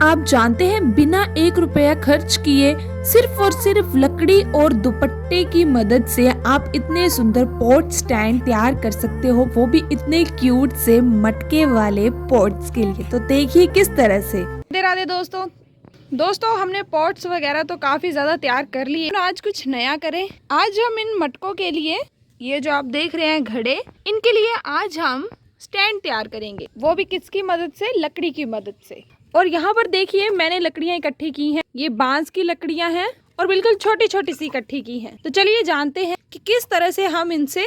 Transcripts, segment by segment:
आप जानते हैं बिना 1 रुपया खर्च किए सिर्फ और सिर्फ लकड़ी और दुपट्टे की मदद से आप इतने सुंदर पॉट स्टैंड तैयार कर सकते हो, वो भी इतने क्यूट से मटके वाले पॉट्स के लिए। तो देखिए किस तरह से। राधे राधे दोस्तों हमने पॉट्स वगैरह तो काफ़ी ज़्यादा तैयार कर लिए। आज कुछ नया करें। आज हम इन मटकों के लिए, ये जो आप देख रहे हैं घड़े, इनके लिए आज हम स्टैंड तैयार करेंगे, वो भी किसकी मदद से? लकड़ी की मदद से। और यहाँ पर देखिए मैंने लकड़ियाँ इकट्ठी की हैं। ये बांस की लकड़ियाँ हैं और बिल्कुल छोटी छोटी सी इकट्ठी की हैं। तो चलिए जानते हैं कि किस तरह से हम इनसे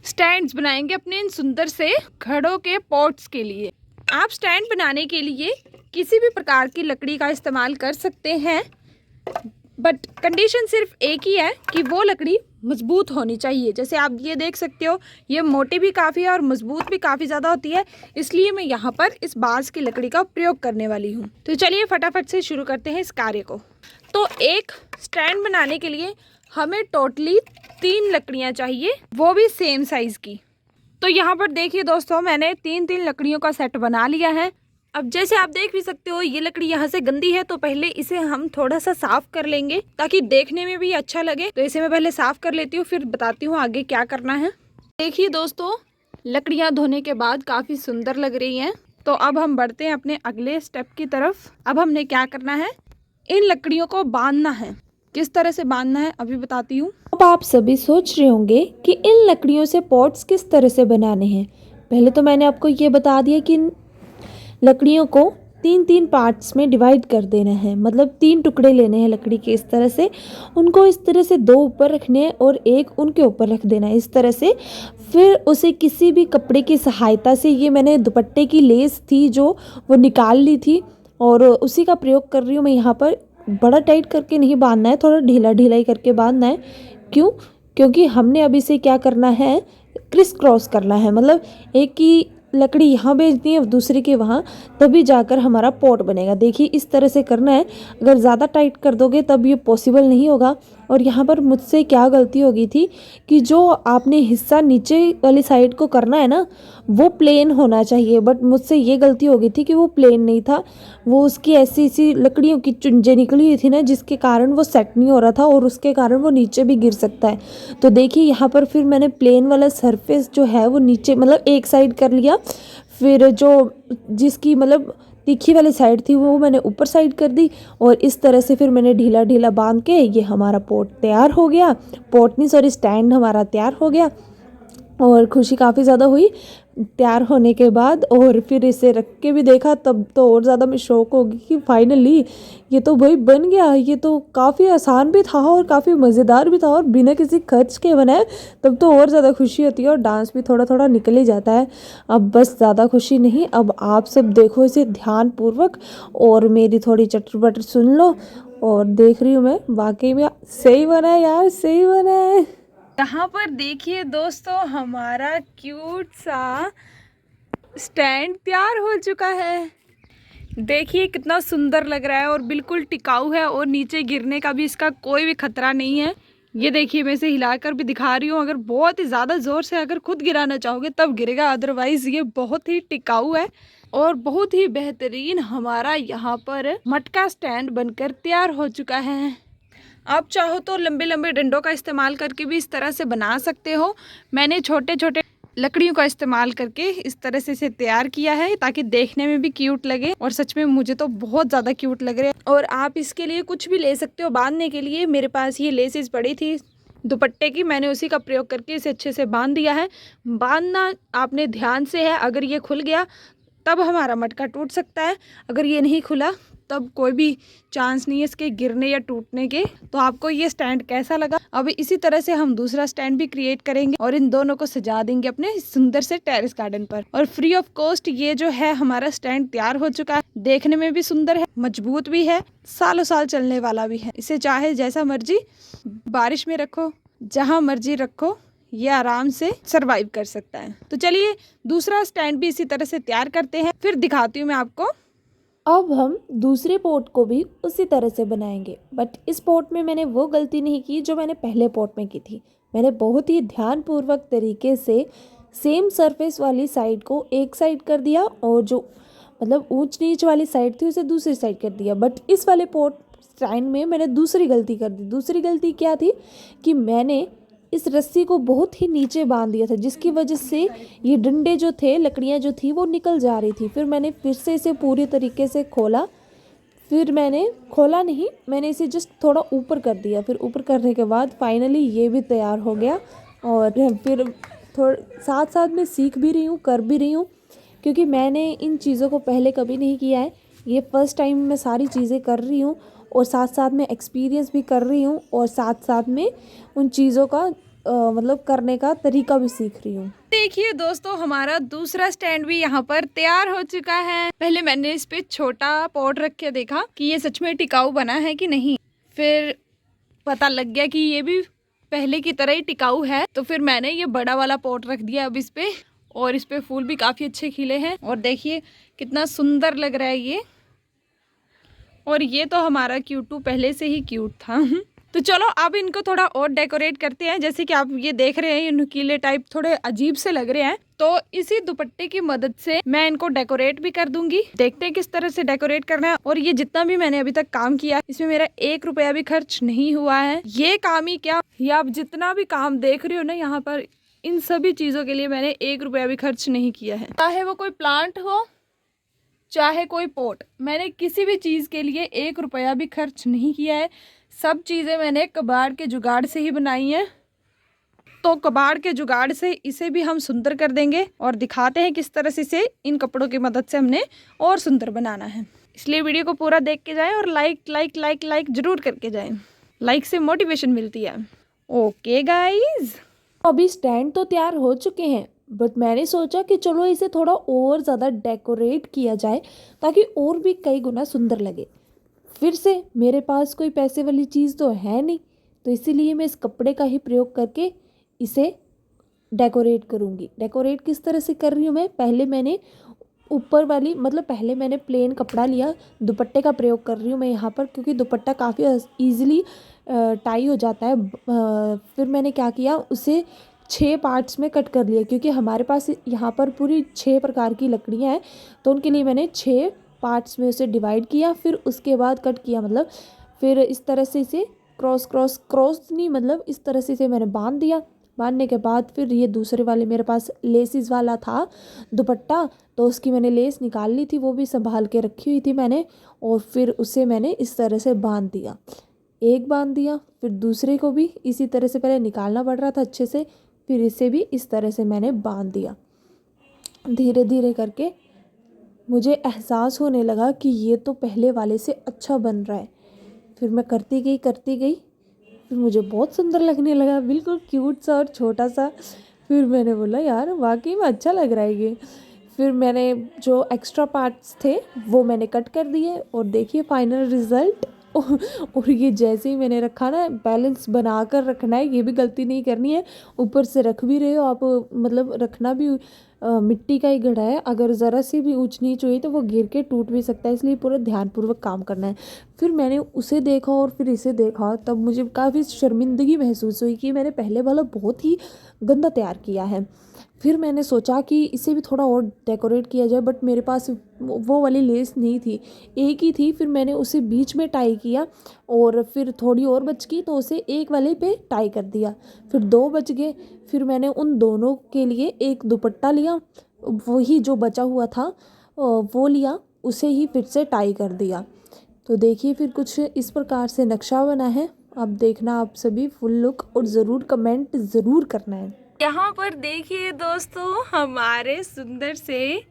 स्टैंड्स बनाएंगे अपने इन सुंदर से घड़ों के पॉट्स के लिए। आप स्टैंड बनाने के लिए किसी भी प्रकार की लकड़ी का इस्तेमाल कर सकते हैं, बट कंडीशन सिर्फ एक ही है कि वो लकड़ी मजबूत होनी चाहिए। जैसे आप ये देख सकते हो, ये मोटी भी काफ़ी है और मजबूत भी काफ़ी ज़्यादा होती है, इसलिए मैं यहाँ पर इस बांस की लकड़ी का प्रयोग करने वाली हूँ। तो चलिए फटाफट से शुरू करते हैं इस कार्य को। तो एक स्टैंड बनाने के लिए हमें टोटली 3 लकड़ियाँ चाहिए, वो भी सेम साइज़ की। तो यहाँ पर देखिए दोस्तों, मैंने 3 लकड़ियों का सेट बना लिया है। अब जैसे आप देख भी सकते हो, ये लकड़ी यहाँ से गंदी है, तो पहले इसे हम थोड़ा सा साफ कर लेंगे ताकि देखने में भी अच्छा लगे। तो इसे मैं पहले साफ कर लेती हूँ, फिर बताती हूँ आगे क्या करना है। देखिए दोस्तों, लकड़ियाँ धोने के बाद काफ़ी सुंदर लग रही हैं। तो अब हम बढ़ते हैं अपने अगले स्टेप की तरफ। अब हमने क्या करना है, इन लकड़ियों को बांधना है। किस तरह से बांधना है अभी बताती हूँ। अब आप सभी सोच रहे होंगे कि इन लकड़ियों से पॉट्स किस तरह से बनाने हैं। पहले तो मैंने आपको ये बता दिया कि इन लकड़ियों को 3 पार्ट्स में डिवाइड कर देना है, मतलब 3 टुकड़े लेने हैं लकड़ी के। इस तरह से उनको इस तरह से 2 ऊपर रखने हैं और एक उनके ऊपर रख देना है, इस तरह से। फिर उसे किसी भी कपड़े की सहायता से, ये मैंने दुपट्टे की लेस थी जो, वो निकाल ली थी और उसी का प्रयोग कर रही हूँ मैं यहाँ पर। बड़ा टाइट करके नहीं बांधना है, थोड़ा ढीला ढीला ही करके बांधना है। क्यों? क्योंकि हमने अभी से क्या करना है, क्रिस क्रॉस करना है, मतलब एक की लकड़ी यहाँ भेजनी है दूसरी के वहाँ, तभी जाकर हमारा पॉट बनेगा। देखिए इस तरह से करना है। अगर ज़्यादा टाइट कर दोगे तब ये पॉसिबल नहीं होगा। और यहाँ पर मुझसे क्या गलती हो गई थी कि जो आपने हिस्सा नीचे वाली साइड को करना है ना, वो प्लेन होना चाहिए, बट मुझसे ये गलती हो गई थी कि वो प्लेन नहीं था। वो उसकी ऐसी ऐसी लकड़ियों की चुंजे निकली हुई थी ना, जिसके कारण वो सेट नहीं हो रहा था और उसके कारण वो नीचे भी गिर सकता है। तो देखिए यहाँ पर फिर मैंने प्लेन वाला सरफेस जो है वो नीचे, मतलब एक साइड कर लिया। फिर जो जिसकी मतलब तीखी वाली साइड थी वो मैंने ऊपर साइड कर दी और इस तरह से फिर मैंने ढीला ढीला बांध के ये हमारा पॉट तैयार हो गया। पॉट नहीं सॉरी, स्टैंड हमारा तैयार हो गया और खुशी काफ़ी ज़्यादा हुई तैयार होने के बाद। और फिर इसे रख के भी देखा, तब तो और ज़्यादा मैं शौक हो गई कि फाइनली ये तो भाई बन गया। ये तो काफ़ी आसान भी था और काफ़ी मज़ेदार भी था और बिना किसी खर्च के बनाए, तब तो और ज़्यादा खुशी होती है और डांस भी थोड़ा थोड़ा निकल ही जाता है। अब बस ज़्यादा खुशी नहीं, अब आप सब देखो इसे ध्यानपूर्वक और मेरी थोड़ी चटर बटर सुन लो। और देख रही हूँ मैं, वाकई में सही बना है यार, सही बना है। यहाँ पर देखिए दोस्तों, हमारा क्यूट सा स्टैंड तैयार हो चुका है। देखिए कितना सुंदर लग रहा है और बिल्कुल टिकाऊ है और नीचे गिरने का भी इसका कोई भी खतरा नहीं है। ये देखिए मैं इसे हिलाकर भी दिखा रही हूँ। अगर बहुत ही ज़्यादा ज़ोर से अगर खुद गिराना चाहोगे तब गिरेगा, अदरवाइज़ ये बहुत ही टिकाऊ है और बहुत ही बेहतरीन हमारा यहाँ पर मटका स्टैंड बनकर तैयार हो चुका है। आप चाहो तो लंबे लंबे डंडों का इस्तेमाल करके भी इस तरह से बना सकते हो। मैंने छोटे छोटे लकड़ियों का इस्तेमाल करके इस तरह से इसे तैयार किया है ताकि देखने में भी क्यूट लगे और सच में मुझे तो बहुत ज़्यादा क्यूट लग रहे हैं। और आप इसके लिए कुछ भी ले सकते हो बांधने के लिए। मेरे पास ये लेसेस पड़ी थी दुपट्टे की, मैंने उसी का प्रयोग करके इसे अच्छे से बांध दिया है। बांधना आपने ध्यान से है, अगर ये खुल गया तब हमारा मटका टूट सकता है, अगर ये नहीं खुला तब कोई भी चांस नहीं है इसके गिरने या टूटने के। तो आपको ये स्टैंड कैसा लगा? अब इसी तरह से हम दूसरा स्टैंड भी क्रिएट करेंगे और इन दोनों को सजा देंगे अपने सुंदर से टेरेस गार्डन पर। और फ्री ऑफ कॉस्ट ये जो है हमारा स्टैंड तैयार हो चुका है। देखने में भी सुंदर है, मजबूत भी है, सालों साल चलने वाला भी है। इसे चाहे जैसा मर्जी बारिश में रखो, जहाँ मर्जी रखो, ये आराम से सरवाइव कर सकता है। तो चलिए दूसरा स्टैंड भी इसी तरह से तैयार करते हैं, फिर दिखाती हूँ मैं आपको। अब हम दूसरे पॉट को भी उसी तरह से बनाएंगे, बट इस पॉट में मैंने वो गलती नहीं की जो मैंने पहले पॉट में की थी। मैंने बहुत ही ध्यानपूर्वक तरीके से सेम सरफेस वाली साइड को एक साइड कर दिया और जो मतलब ऊंच नीच वाली साइड थी उसे दूसरी साइड कर दिया। बट इस वाले पॉट स्टैंड में मैंने दूसरी गलती कर दी। दूसरी गलती क्या थी कि मैंने इस रस्सी को बहुत ही नीचे बांध दिया था, जिसकी वजह से ये डंडे जो थे, लकड़ियाँ जो थी वो निकल जा रही थी। फिर मैंने फिर से इसे पूरी तरीके से खोला। फिर मैंने खोला नहीं, मैंने इसे जस्ट थोड़ा ऊपर कर दिया। फिर ऊपर करने के बाद फाइनली ये भी तैयार हो गया। और फिर साथ साथ में सीख भी रही हूँ, कर भी रही हूँ, क्योंकि मैंने इन चीज़ों को पहले कभी नहीं किया है। ये फर्स्ट टाइम मैं सारी चीज़ें कर रही हूँ और साथ साथ में एक्सपीरियंस भी कर रही हूँ और साथ साथ में उन चीज़ों का मतलब करने का तरीका भी सीख रही हूँ। देखिए दोस्तों, हमारा दूसरा स्टैंड भी यहाँ पर तैयार हो चुका है। पहले मैंने इस पे छोटा पॉट रख के देखा कि ये सच में टिकाऊ बना है कि नहीं। फिर पता लग गया कि ये भी पहले की तरह ही टिकाऊ है। तो फिर मैंने ये बड़ा वाला पॉट रख दिया अब इस पे, और इस पे फूल भी काफ़ी अच्छे खिले हैं। और देखिए कितना सुंदर लग रहा है ये। और ये तो हमारा क्यूटू पहले से ही क्यूट था। तो चलो अब इनको थोड़ा और डेकोरेट करते हैं। जैसे कि आप ये देख रहे हैं, ये नुकीले टाइप थोड़े अजीब से लग रहे हैं। तो इसी दुपट्टे की मदद से मैं इनको डेकोरेट भी कर दूंगी। देखते हैं किस तरह से डेकोरेट करना है। और ये जितना भी मैंने अभी तक काम किया, इसमें मेरा 1 रुपया भी खर्च नहीं हुआ है। ये काम ही क्या, ये आप जितना भी काम देख रहे हो ना यहाँ पर, इन सभी चीज़ों के लिए मैंने 1 रुपया भी खर्च नहीं किया है। चाहे वो कोई प्लांट हो, चाहे कोई पोट, मैंने किसी भी चीज़ के लिए 1 रुपया भी खर्च नहीं किया है। सब चीज़ें मैंने कबाड़ के जुगाड़ से ही बनाई हैं। तो कबाड़ के जुगाड़ से इसे भी हम सुंदर कर देंगे और दिखाते हैं किस तरह से इसे इन कपड़ों की मदद से हमने और सुंदर बनाना है। इसलिए वीडियो को पूरा देख के जाएं और लाइक जरूर करके जाएं। लाइक से मोटिवेशन मिलती है। ओके गाइज, अभी स्टैंड तो तैयार हो चुके हैं, बट मैंने सोचा कि चलो इसे थोड़ा और ज़्यादा डेकोरेट किया जाए ताकि और भी कई गुना सुंदर लगे। फिर से मेरे पास कोई पैसे वाली चीज़ तो है नहीं, तो इसीलिए मैं इस कपड़े का ही प्रयोग करके इसे डेकोरेट करूँगी। डेकोरेट किस तरह से कर रही हूँ मैं, पहले मैंने ऊपर वाली पहले मैंने प्लेन कपड़ा लिया, दुपट्टे का प्रयोग कर रही हूँ मैं यहाँ पर, क्योंकि दुपट्टा काफ़ी ईजिली टाई हो जाता है। फिर मैंने क्या किया, उसे 6 पार्ट्स में कट कर लिया, क्योंकि हमारे पास यहाँ पर पूरी 6 प्रकार की लकड़ियाँ हैं। तो उनके लिए मैंने 6 पार्ट्स में उसे डिवाइड किया, फिर उसके बाद कट किया। फिर इस तरह से इसे क्रॉस नहीं, इस तरह से इसे मैंने बांध दिया। बांधने के बाद फिर ये दूसरे वाले मेरे पास लेसिस वाला था दुपट्टा, तो उसकी मैंने लेस निकाल ली थी, वो भी संभाल के रखी हुई थी मैंने। और फिर उसे मैंने इस तरह से बांध दिया, एक बांध दिया, फिर दूसरे को भी इसी तरह से, पहले निकालना पड़ रहा था अच्छे से, फिर इसे भी इस तरह से मैंने बांध दिया। धीरे धीरे करके मुझे एहसास होने लगा कि ये तो पहले वाले से अच्छा बन रहा है। फिर मैं करती गई, फिर मुझे बहुत सुंदर लगने लगा, बिल्कुल क्यूट सा और छोटा सा। फिर मैंने बोला यार वाकई में अच्छा लग रहा है ये। फिर मैंने जो एक्स्ट्रा पार्ट्स थे वो मैंने कट कर दिए और देखिए फाइनल रिज़ल्ट। और ये जैसे ही मैंने रखा ना, बैलेंस बना कर रखना है, ये भी गलती नहीं करनी है। ऊपर से रख भी रहे हो आप, रखना भी मिट्टी का ही घड़ा है, अगर ज़रा सी भी ऊंच नीच हुई तो वो गिर के टूट भी सकता है, इसलिए पूरा ध्यानपूर्वक काम करना है। फिर मैंने उसे देखा और फिर इसे देखा, तब मुझे काफ़ी शर्मिंदगी महसूस हुई कि मैंने पहले वाला बहुत ही गंदा तैयार किया है। फिर मैंने सोचा कि इसे भी थोड़ा और डेकोरेट किया जाए, बट मेरे पास वो वाली लेस नहीं थी, एक ही थी। फिर मैंने उसे बीच में टाई किया और फिर थोड़ी और बच गई तो उसे एक वाले पे टाई कर दिया। फिर 2 बच गए, फिर मैंने उन दोनों के लिए एक दुपट्टा लिया, वही जो बचा हुआ था वो लिया, उसे ही फिर से टाई कर दिया। तो देखिए फिर कुछ इस प्रकार से नक्शा बना है। अब देखना आप सभी फुल लुक, और ज़रूर कमेंट ज़रूर करना है। यहाँ पर देखिए दोस्तों, हमारे सुंदर से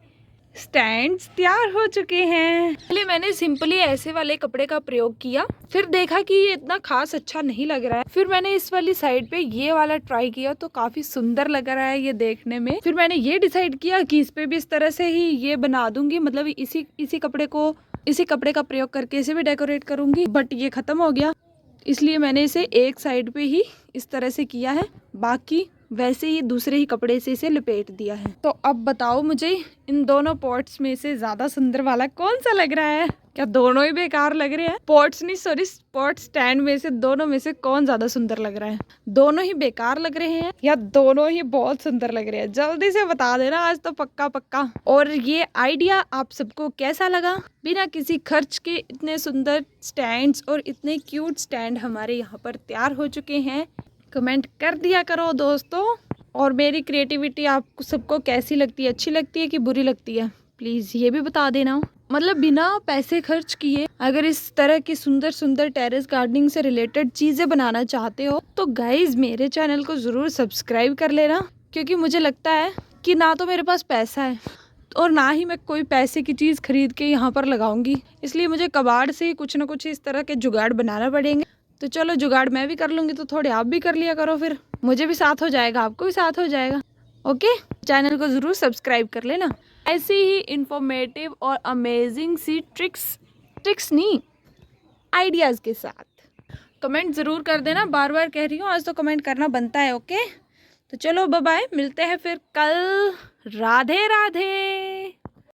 स्टैंड्स तैयार हो चुके हैं। पहले मैंने सिंपली ऐसे वाले कपड़े का प्रयोग किया, फिर देखा कि ये इतना खास अच्छा नहीं लग रहा है। फिर मैंने इस वाली साइड पे ये वाला ट्राई किया, तो काफी सुंदर लग रहा है ये देखने में। फिर मैंने ये डिसाइड किया कि इस पे भी इस तरह से ही ये बना दूंगी, इसी कपड़े का प्रयोग करके इसे भी डेकोरेट करूंगी। बट ये खत्म हो गया, इसलिए मैंने इसे एक साइड पे ही इस तरह से किया है, बाकी वैसे ही दूसरे ही कपड़े से इसे लपेट दिया है। तो अब बताओ मुझे इन दोनों पॉट्स में से ज़्यादा सुंदर वाला कौन सा लग रहा है। क्या दोनों ही बेकार लग रहे हैं? पॉट्स नहीं, सॉरी, पॉट स्टैंड में से दोनों में से कौन ज्यादा सुंदर लग रहा है? दोनों ही बेकार लग रहे हैं या दोनों ही बहुत सुंदर लग रहे हैं? जल्दी से बता देना आज तो पक्का पक्का। और ये आइडिया आप सबको कैसा लगा? बिना किसी खर्च के इतने सुंदर स्टैंड्स और इतने क्यूट स्टैंड हमारे यहाँ पर तैयार हो चुके हैं। कमेंट कर दिया करो दोस्तों। और मेरी क्रिएटिविटी आपको सबको कैसी लगती है? अच्छी लगती है कि बुरी लगती है? प्लीज़ ये भी बता देना। मतलब बिना पैसे खर्च किए अगर इस तरह की सुंदर सुंदर टेरेस गार्डनिंग से रिलेटेड चीज़ें बनाना चाहते हो तो गाइज मेरे चैनल को ज़रूर सब्सक्राइब कर लेना, क्योंकि मुझे लगता है कि ना तो मेरे पास पैसा है और ना ही मैं कोई पैसे की चीज़ खरीद के यहाँ पर लगाऊंगी, इसलिए मुझे कबाड़ से ही कुछ ना कुछ इस तरह के जुगाड़ बनाना पड़ेंगे। तो चलो जुगाड़ मैं भी कर लूँगी तो थोड़े आप भी कर लिया करो, फिर मुझे भी साथ हो जाएगा, आपको भी साथ हो जाएगा। ओके, चैनल को ज़रूर सब्सक्राइब कर लेना। ऐसी ही इंफॉर्मेटिव और अमेजिंग सी ट्रिक्स नहीं, आइडियाज़ के साथ कमेंट ज़रूर कर देना। बार बार कह रही हूँ, आज तो कमेंट करना बनता है। ओके, तो चलो बाय बाय, मिलते हैं फिर कल। राधे राधे।